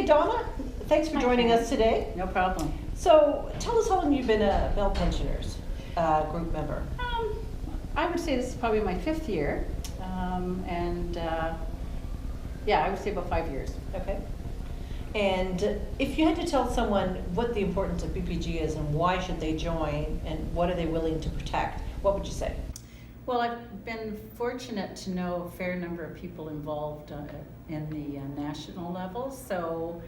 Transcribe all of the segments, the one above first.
Donna, thanks for joining us today. No problem. So tell us how long you've been a Bell Pensioners group member. I would say this is probably my 5th year, yeah, I would say about 5 years. Okay. And if you had to tell someone what the importance of BPG is and why should they join and what are they willing to protect, what would you say? Well, I've been fortunate to know a fair number of people involved in the national level, so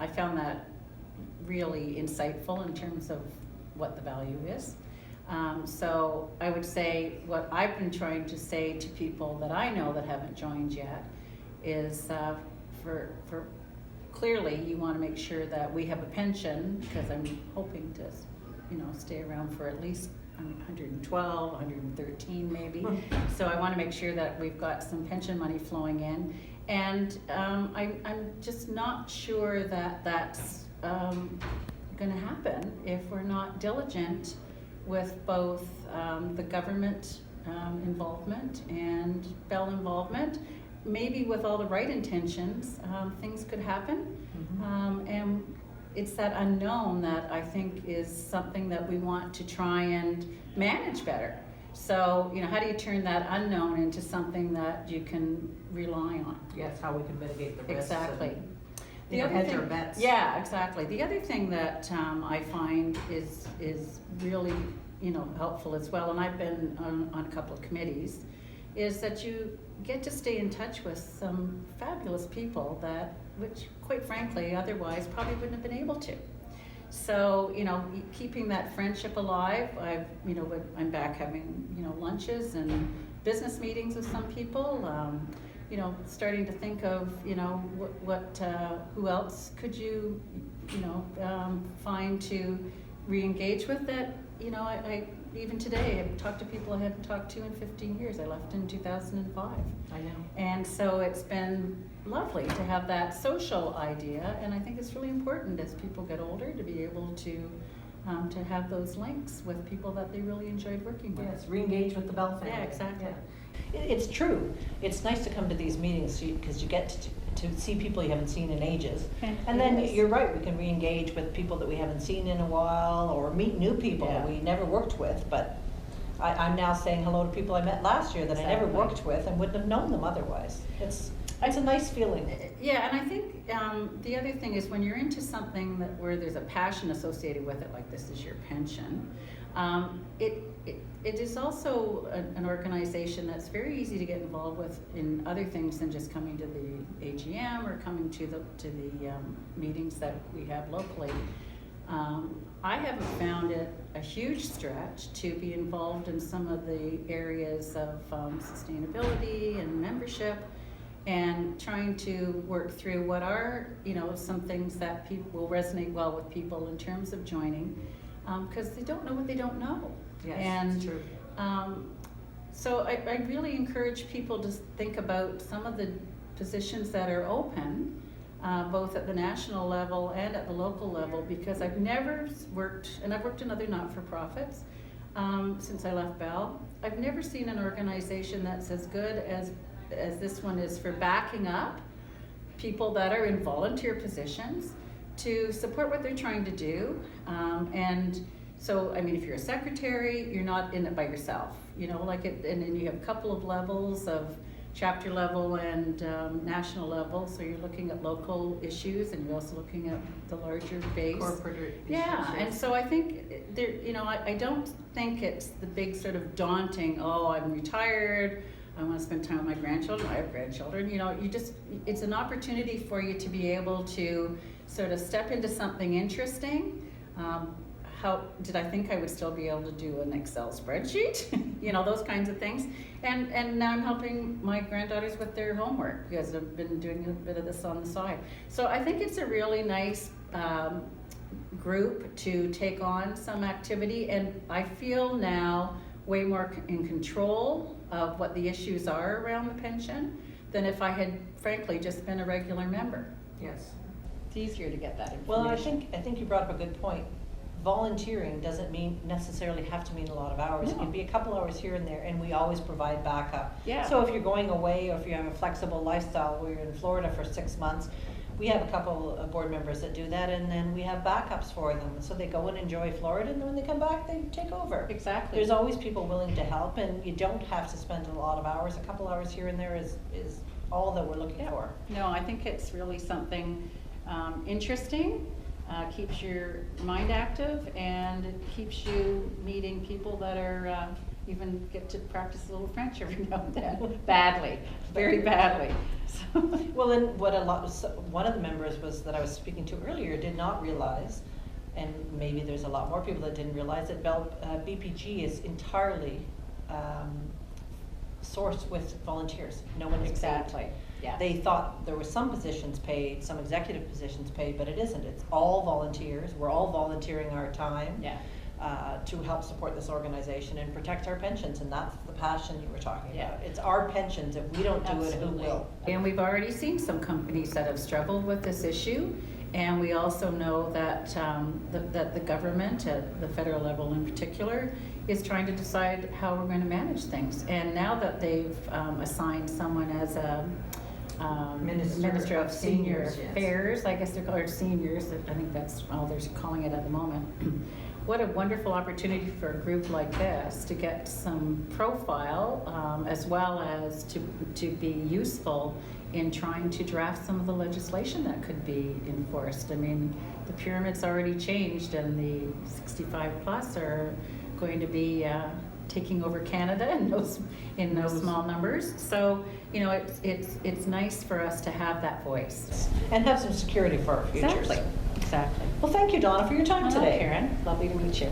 I found that really insightful in terms of what the value is. So I would say what I've been trying to say to people that I know that haven't joined yet is for clearly you want to make sure that we have a pension, because I'm hoping to stay around for at least 112, 113 maybe. So I want to make sure that we've got some pension money flowing in, and I'm just not sure that that's going to happen if we're not diligent with both the government involvement and Bell involvement. Maybe with all the right intentions, things could happen. And it's that unknown that I think is something that we want to try and manage better. So, how do you turn that unknown into something that you can rely on? Yes, how we can mitigate the risks. Exactly. The other thing, bets. Yeah, exactly. The other thing that I find is really helpful as well, and I've been on a couple of committees, is that you get to stay in touch with some fabulous people which quite frankly otherwise probably wouldn't have been able to. So keeping that friendship alive. I'm back having lunches and business meetings with some people. Starting to think of who else could you find to re-engage with that. I even today I've talked to people I haven't talked to in 15 years. I left in 2005. I know. And so it's been lovely to have that social idea, and I think it's really important as people get older to be able to have those links with people that they really enjoyed working with. Yes, re-engage with the Bell family. Yeah, exactly. Yeah. It's true. It's nice to come to these meetings because you get to see people you haven't seen in ages. And then you're right, we can re-engage with people that we haven't seen in a while or meet new people that we never worked with. But I'm now saying hello to people I met last year that I never worked with and wouldn't have known them otherwise. It's a nice feeling. Yeah, and I think the other thing is when you're into something where there's a passion associated with it, like this is your pension, it is also an organization that's very easy to get involved with in other things than just coming to the AGM or coming to the meetings that we have locally. I haven't found it a huge stretch to be involved in some of the areas of sustainability and membership, and trying to work through what are some things that will resonate well with people in terms of joining, because they don't know what they don't know. Yes, and it's true. So I really encourage people to think about some of the positions that are open, both at the national level and at the local level, because I've never worked, and I've worked in other not-for-profits since I left Bell. I've never seen an organization that's as good as this one is for backing up people that are in volunteer positions to support what they're trying to do. And so, if you're a secretary, you're not in it by yourself, and then you have a couple of levels of chapter level and national level. So you're looking at local issues, and you're also looking at the larger base. Corporate issues. Yeah, and so I think there, I don't think it's the big sort of daunting, I'm retired, I want to spend time with my grandchildren. I have grandchildren. It's an opportunity for you to be able to sort of step into something interesting. How did I think I would still be able to do an Excel spreadsheet? Those kinds of things. And now I'm helping my granddaughters with their homework because I've been doing a bit of this on the side. So I think it's a really nice group to take on some activity, and I feel now way more in control of what the issues are around the pension than if I had, frankly, just been a regular member. Yes. It's easier to get that information. Well, I think you brought up a good point. Volunteering doesn't necessarily have to mean a lot of hours. No. It can be a couple hours here and there, and we always provide backup. Yeah. So if you're going away, or if you have a flexible lifestyle where you're in Florida for 6 months, we have a couple of board members that do that, and then we have backups for them. So they go and enjoy Florida, and then when they come back, they take over. Exactly. There's always people willing to help, and you don't have to spend a lot of hours. A couple hours here and there is all that we're looking for. No, I think it's really something interesting, keeps your mind active, and it keeps you meeting people that are, even get to practice a little French every now and then, badly, very badly. So. Well, and one of the members was that I was speaking to earlier did not realize, and maybe there's a lot more people that didn't realize that BPG is entirely sourced with volunteers. No one is Exactly. paid. Yeah. They thought there were some positions paid, some executive positions paid, but it isn't. It's all volunteers. We're all volunteering our time. Yeah. To help support this organization and protect our pensions, and that's the passion you were talking Yeah. about. It's our pensions. If we don't do Absolutely. it, who will? And we've already seen some companies that have struggled with this issue, and we also know that that the government, at the federal level in particular, is trying to decide how we're going to manage things. And now that they've assigned someone as a Minister of Senior Affairs, I guess they're called seniors, I think that's all they're calling it at the moment. What a wonderful opportunity for a group like this to get some profile, as well as to be useful in trying to draft some of the legislation that could be enforced. I mean, the pyramid's already changed, and the 65 plus are going to be taking over Canada in those small numbers. So, you know, it's nice for us to have that voice And have some security for our futures. Exactly. Well, thank you, Donna, for your time Hello, today. Karen. Lovely to meet you.